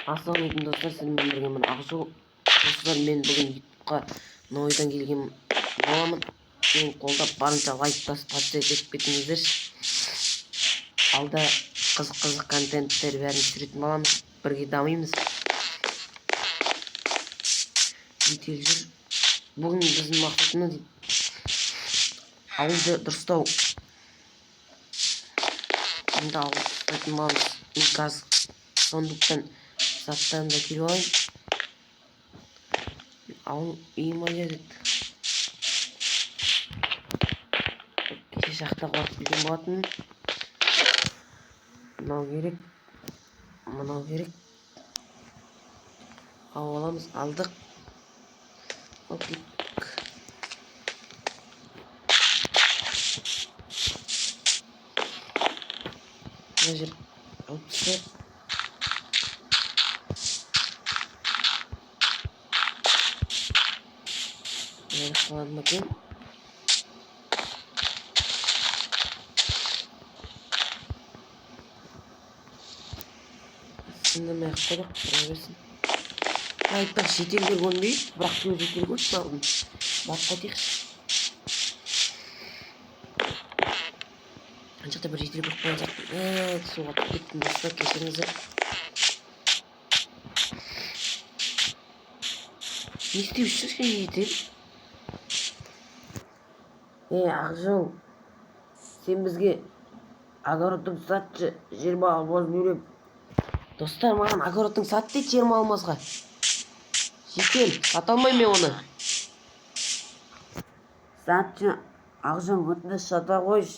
Ассалаумағалейкум достар, сіздермен біргемін Ақжол. Достар, мен бүгін ютубқа Нойдан келген боламын. Мен қолдап барынша лайк басып подписка етіп кетіңіздерші. Алда қызық контенттер бәрін түсіретін боламыз. Бірге дамимыз. Бүйтел жүр. Бүгін біздің мақсатымыз ауылды дұрыстау. Енді ауылды дұрыстайтын боламыз. Мен қазір сондықтан заттарын да келіп алайын. Ауыл үйім еді. Кеше шақта қуатып білген болатын. Мынау керек. Мынау керек. Ау аламыз. Алдық. Окей. Мына жер алып тастайық. Қалады ма екен? Сындырмай ақ қойдық, тұра берсін. Айтпақ шетелдер көрінбейді, бірақ көз шетел көріп қалдым. Барып қайтайықшы. Ана жақта бір шетел көріп қалған сияқтымын. Суға түсіп кеттім достар, кешіріңіздер. Не істеп жүрсің шетел? Ақжол, сен бізге огородың сатшы, 20 алмазын үйреп. Достар, маған огородың сат дейді 20 алмазға. Шетел, сата алмайым мен оны. Сатшы, Ақжол, өтініш сата қойшы.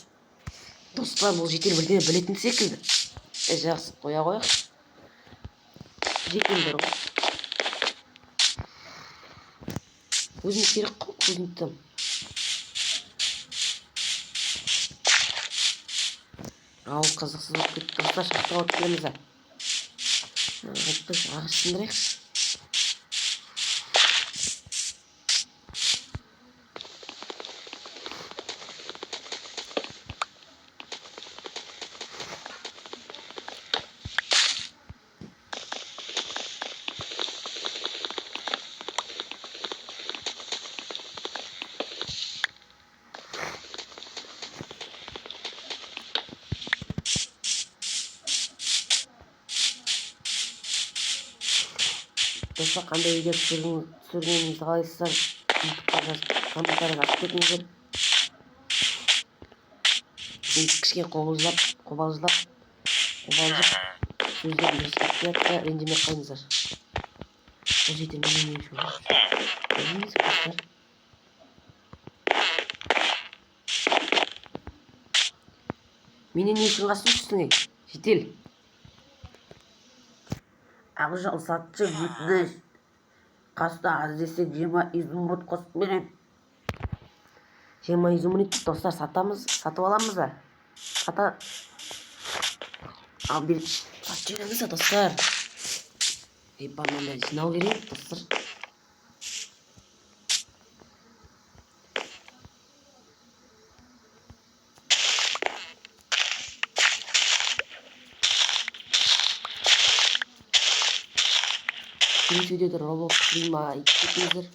Достар, бұл шетел бірдеңе білетін секілді. Жақсы, қоя қояқ. Шетелдер ғой. Өзім керек қой, өзім тұтам. Ауыл қызықсыз болып кетті. Достар, шақта қауып келеміз ә. Ағаш сындырайықшы. Достар, қандай видео түсіргенімізді қалайсыздар? Ютубқа жазып, комментария жазып кетіңіздер. Кішкене қобалжып сөздерін ескертіп жатса ренжімей қойыңыздар. Бұл жерде менен не үшін бар? Білмейміз достар. Менен не үшін қасып жүрсің ей? Шетел. Ақжол, сатшы, өтініш. Қаста аз десе 20 изумруд қосып берем. 20 изумруд достар, сатып аламыз ба? Ал беріп сатып жібереміз ба достар? Бананды жинау керек достар. Келесі видеода Roblox стримі айтып кетіңіздер.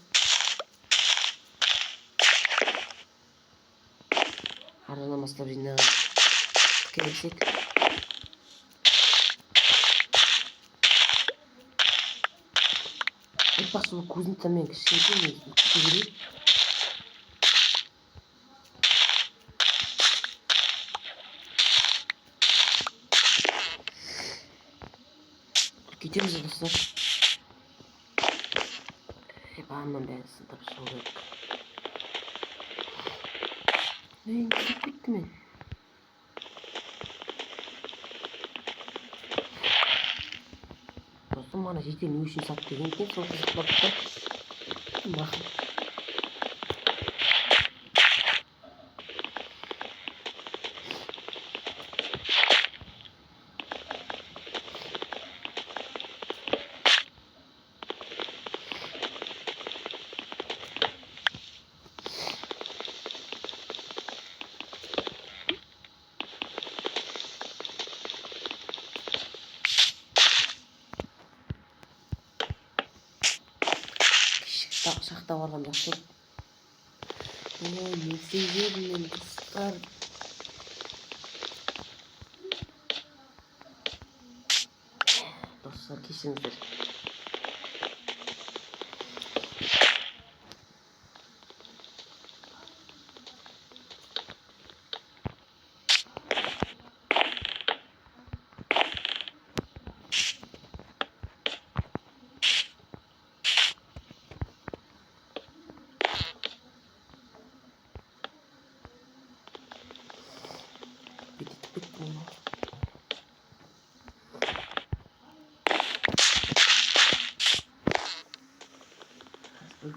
Арнаны бастап жинаған келсек. Айтпақшы, бұл көзін таммен кішкене кетіп кетеміз достар. Бағымнан бәрі сындап шығу керек. Не кетіп кетті мен. Достым, мана жетел не үшін сат деген екен, сол қызықтап тұр. Мақым. шахта барған жақсы. Не істеймін достар? Достар кешіріңіздер.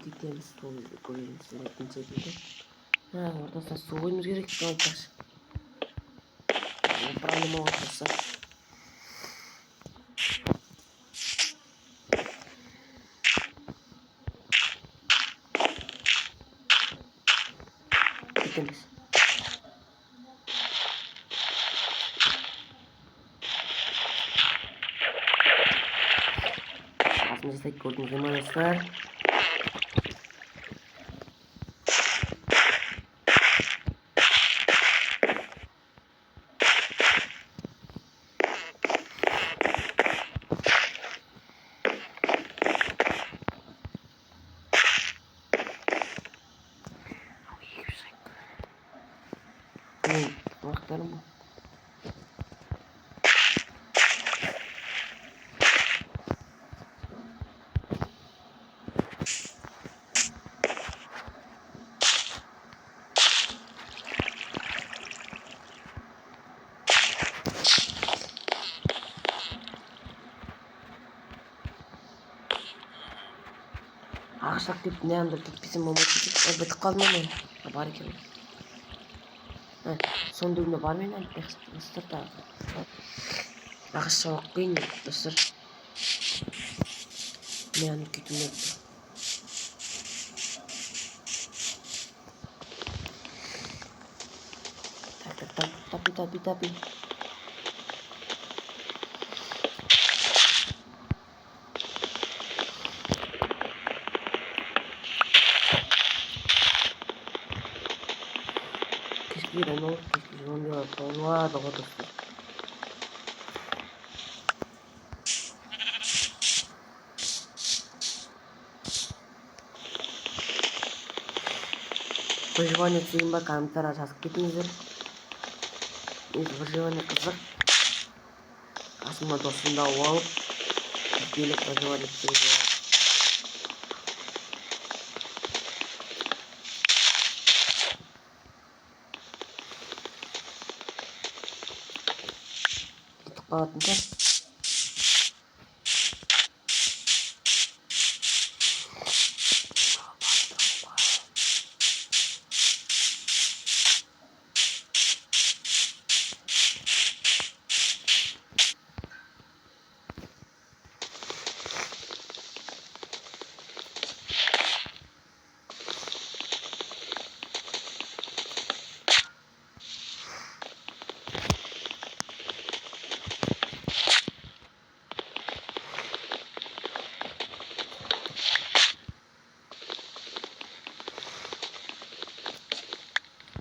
Кетеміз сол көреміз суретін секілді. Ортасына су қоймыз керек екен айтпақшы. Проблема ортасы. Кетеміз. Артымызда көрдіңіздер ме достар? Бақтарым бұл. Ақшақ деп не андыр кетпесем болмайды деп бітіп қалдым мен. Бар екен. Сонда үйіне бармайын достар да. Ақша жоқ қиын достар. Мен кетуім еді. Tapi. Respirano, non ho provato questo. Выживание фильма Камтара жазып выживание қызық. Қасыма досымда алып, билік выживание фильмі. Кетіп қалатын шығар.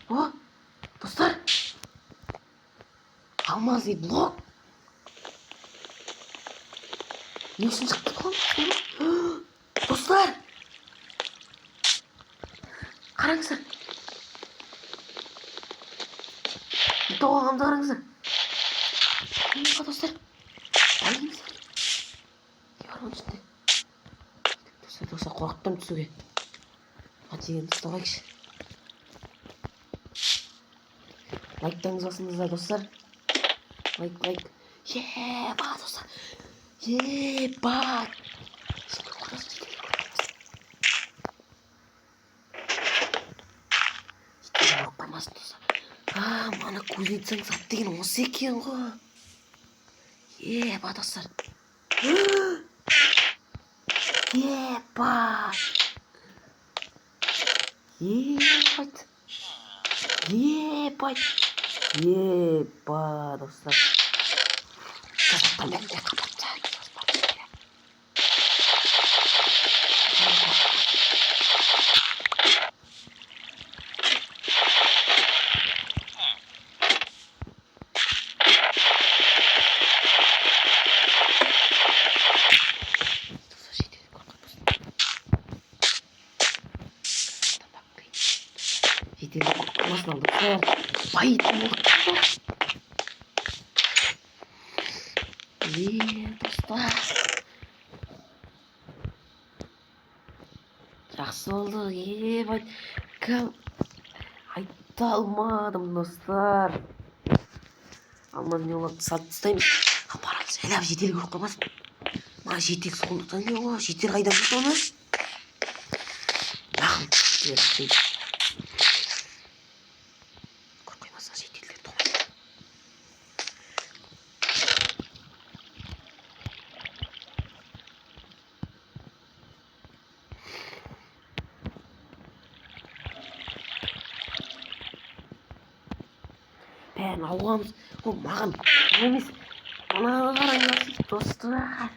О, достар! Алмазный блок! Не үшін шықты қалым? Достар! Қараңыздар! Не тоғағанды қараңыздар! Қайынға достар! Әліңіздер! Не бар оның ішінде? Достар, қорқыттым түсуге. Дегенді ұстағайықшы. Лайктаңыз басыңыздар достар. Лайк. Еба достар. Еба. Оқпамасын достар. Мана көзетсің сат деген осы екен ғой. Еба достар. Еба. Еба, достар. достар. Байытып болдық. Достар. Жақсы болды. Байт. Айта алмадым, достар. Алмадым, не оларды салып тастаймыз. Апарамыз. Әлі жетел көріп қалмасын. Ма жетек сондықтан не ғой? Жетел қайдан болды оны? Рахым. Көріп қоймаса жетелдер тоғайды. Бәрін алғамыз. Ол маған емес. Мына қараңыз, достар.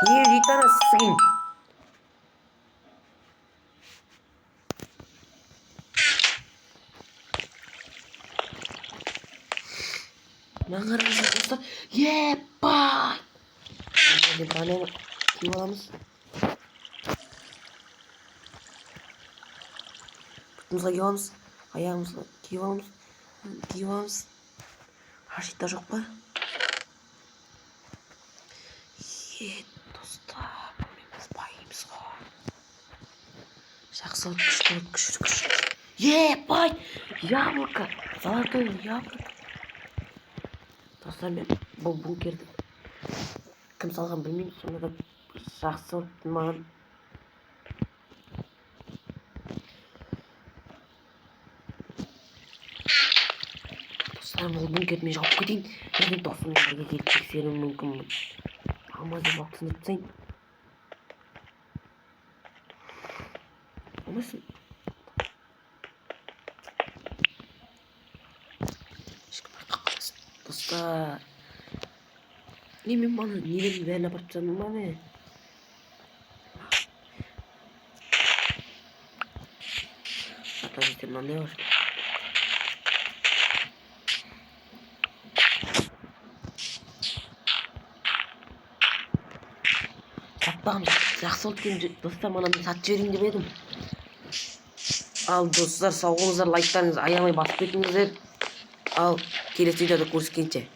Не жетанасың? Мына қараңыз, достар. Епай! Бананы киіп аламыз. Бұтымызға киіп аламыз. Аяғымызға киіп аламыз. Киіп аламыз. Ашитта жоқ па? Достар, біз байымыз ғой. Жақсы олып күш. Епай! Яблоко! Золотое яблоко. Достар, мен бұл бункерді кім салған білмеймін, сонда да жақсы ұрыпты маған. Достар, бұл бункерді мен жауып кетейін. Мен досыммен бірге келіп тексеруім мүмкінмін. Алмаз деп уақытын өтсейін. Алмасын. Ешкім байқамасын. Достар. Не мен баны нелердің бәрін апарып тастадым ба мен? Ата жетер мынандай бар. Сатпағым жақсы болды екен, достар, мана мен сатып жіберейін деп едім. Ал достар, сау болыңыздар, лайктарыңызды аямай басып кетіңіздер. Ал келесі видеода көріскенше.